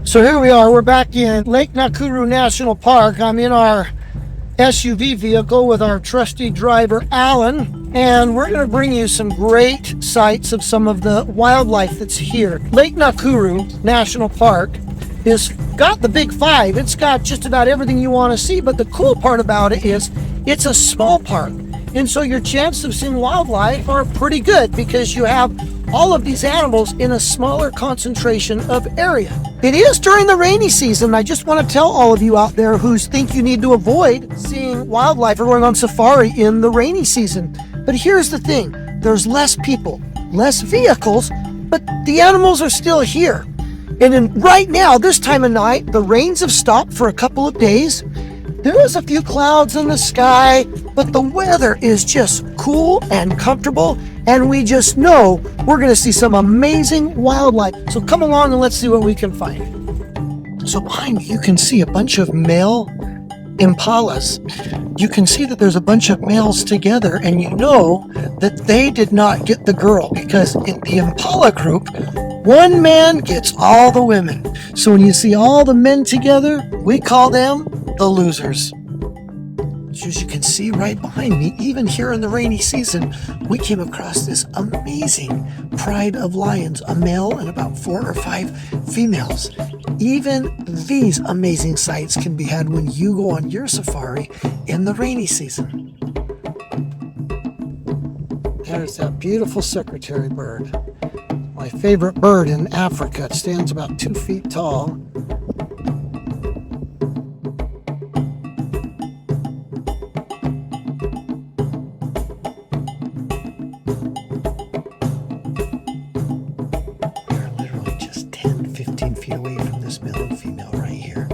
So here we are, we're back in Lake Nakuru National Park. I'm in our SUV vehicle with our trusty driver, Alan, and we're going to bring you some great sights of some of the wildlife that's here. Lake Nakuru National Park has got the big five. It's got just about everything you want to see, but the cool part about it is it's a small park. And so your chances of seeing wildlife are pretty good because you have all of these animals in a smaller concentration of area. It is during the rainy season. I just want to tell all of you out there who think you need to avoid seeing wildlife or going on safari in the rainy season. But here's the thing, there's less people, less vehicles, but the animals are still here. And right now, this time of night, the rains have stopped for a couple of days. There is a few clouds in the sky, but the weather is just cool and comfortable, and we just know we're going to see some amazing wildlife. So come along and let's see what we can find. So behind me, you can see a bunch of male impalas. You can see that there's a bunch of males together, and you know that they did not get the girl, because in the impala group, one man gets all the women. So when you see all the men together, we call them the losers. As you can see right behind me, even here in the rainy season, we came across this amazing pride of lions, a male and about 4 or 5 females. Even these amazing sights can be had when you go on your safari in the rainy season. There's that beautiful secretary bird. My favorite bird in Africa. It stands about 2 feet tall. We're literally just 10, 15 feet away from this male and female right here.